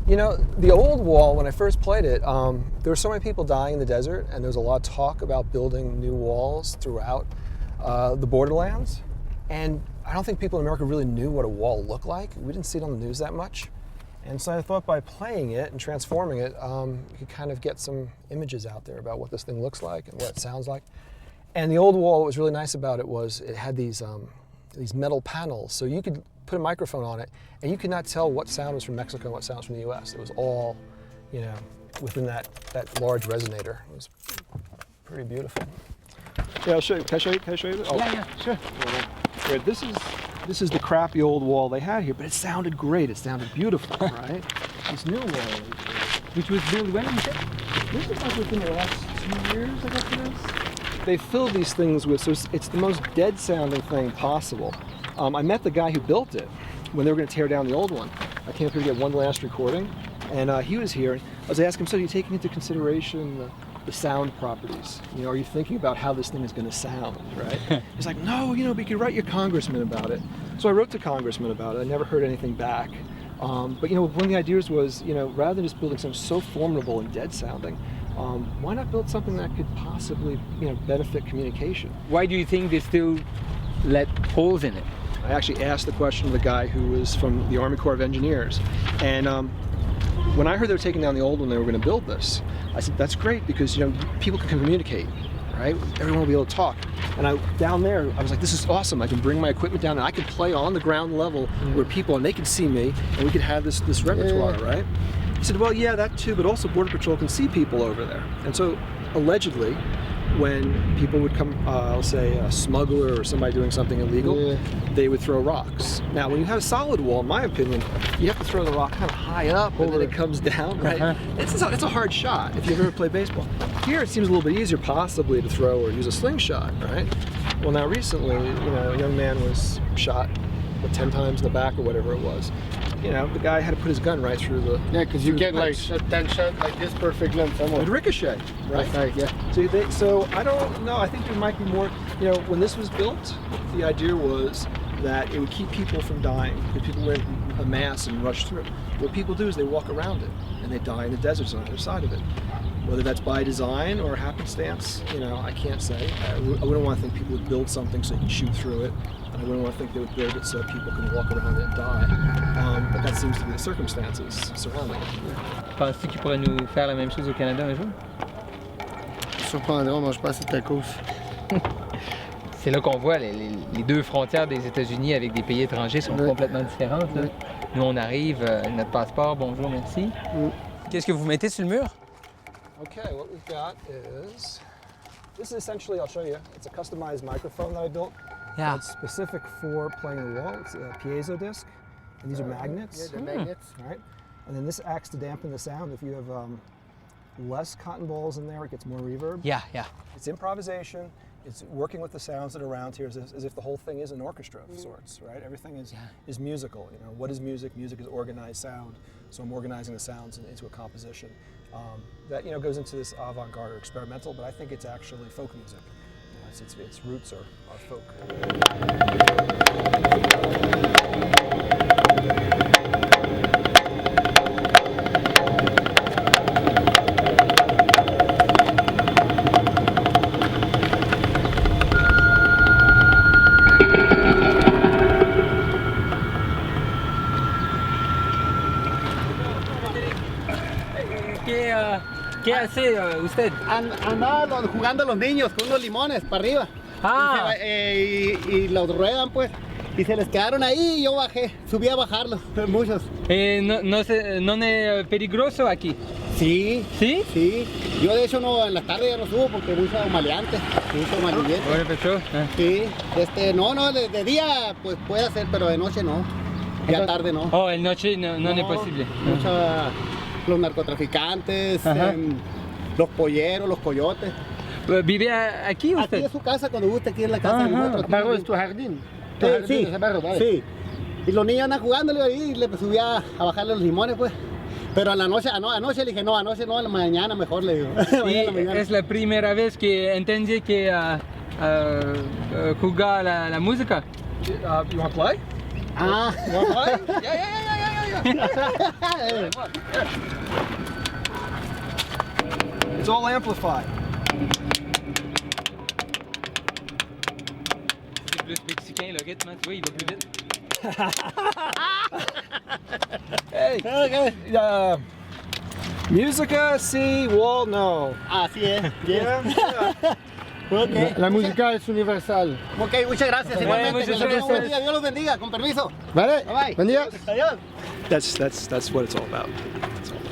You know, the old wall, when I first played it, there were so many people dying in the desert, and there was a lot of talk about building new walls throughout the borderlands. And I don't think people in America really knew what a wall looked like. We didn't see it on the news that much. And so I thought by playing it and transforming it, you could kind of get some images out there about what this thing looks like and what it sounds like. And the old wall, what was really nice about it was it had these metal panels, so you could put a microphone on it, and you could not tell what sound was from Mexico and what sound was from the U.S. It was all, you know, within that large resonator. It was pretty beautiful. Yeah, I'll show you. Can I show you? Oh. Yeah, sure. Here, this is the crappy old wall they had here, but it sounded great. It sounded beautiful, right? This new wall, Which was built when, you said? this is like within the last 2 years, I got to this. They filled these things with, so it's the most dead sounding thing possible. I met the guy who built it when they were going to tear down the old one. I came up here to get one last recording, and he was here. I was asking him, so are you taking into consideration the sound properties? You know, are you thinking about how this thing is going to sound, right? He's like, no, you know, but you could write your congressman about it. So I wrote to congressman about it. I never heard anything back. But you know, one of the ideas was, you know, rather than just building something so formidable and dead sounding, why not build something that could possibly, you know, benefit communication? Why do you think they still let holes in it? I actually asked the question of the guy who was from the Army Corps of Engineers, and when I heard they were taking down the old one, they were going to build this, I said, that's great because, you know, people can communicate, right? Everyone will be able to talk. And down there, I was like, this is awesome. I can bring my equipment down and I can play on the ground level where people, and they can see me, and we could have this repertoire, right? He said, well, yeah, that too, but also Border Patrol can see people over there. And so, allegedly, when people would come, I'll say a smuggler or somebody doing something illegal, they would throw rocks. Now, when you have a solid wall, in my opinion, you have to throw the rock kind of high up and then it comes down, right? It's a hard shot if you've ever played baseball. Here, it seems a little bit easier possibly to throw or use a slingshot, right? Well, now recently, you know, a young man was shot 10 times in the back or whatever it was. You know, the guy had to put his gun right through the... Yeah, because you get like a 10 shot like this perfectly and It would ricochet, right? Right, yeah. So I don't know, I think there might be more, you know, when this was built, the idea was that it would keep people from dying, because people went en masse and rushed through. What people do is they walk around it, and they die in the deserts on the other side of it. Whether that's by design or happenstance, you know, I can't say. I wouldn't want to think people would build something so you can shoot through it. And I wouldn't want to think they would build it so people can walk around it and die. But that seems to be the circumstances surrounding it. Penses-tu qu'ils pourraient nous faire la même chose au Canada un jour? Surprendra, on mange pas assez de tacos. C'est là qu'on voit les deux frontières des États-Unis avec des pays étrangers sont complètement différentes. Là. Nous, on arrive, notre passeport, bonjour, merci. Qu'est-ce que vous mettez sur le mur? Okay, what we've got is, this is essentially, I'll show you, it's a customized microphone that I built. Yeah. It's specific for playing the wall. It's a piezo disc, and these are magnets. Yeah, they're magnets. Right? And then this acts to dampen the sound. If you have less cotton balls in there, it gets more reverb. Yeah. It's improvisation. It's working with the sounds that are around here as if the whole thing is an orchestra of sorts, right? Everything is musical. You know, what is music? Music is organized sound. So I'm organizing the sounds into a composition that, you know, goes into this avant-garde or experimental, but I think it's actually folk music. You know, its roots are folk. ¿Qué hace usted? Andaba jugando los niños con unos limones para arriba. Y los ruedan pues. Y se les quedaron ahí y yo bajé, subí a bajarlos, muchos. ¿No es peligroso aquí? Sí. ¿Sí? Sí. Yo de hecho no, en la tarde ya no subo porque mucho maleante, mucho malviviente. Bueno, pues Sí. De día pues puede hacer, pero de noche no. Ya tarde no. Oh, el noche no es posible. Los narcotraficantes, los polleros, los coyotes. ¿Vive aquí usted? Aquí es su casa, cuando guste, aquí en la casa de nosotros. ¿Barro es tu jardín? Sí, sí. Y los niños andan jugándole ahí y le subí a bajarle los limones, pues. Pero a la noche, anoche le dije, no, anoche no, a la mañana mejor, le digo. Sí, es la primera vez que entendí que jugar la música. You want to play? Ah. You want to play? Yeah. It's all amplified. C'est plus mexicain le rythme, tu vois, il va plus vite. Hey, Okay. musica, si, wall, no. Así es. Yes. Okay. La música es universal. Ok, muchas gracias. Igualmente, muchas que tengan un gracias. buen día. Dios los bendiga. Con permiso. ¿Vale? Bye bye. Buen día. Adiós. That's what it's all about. It's all about.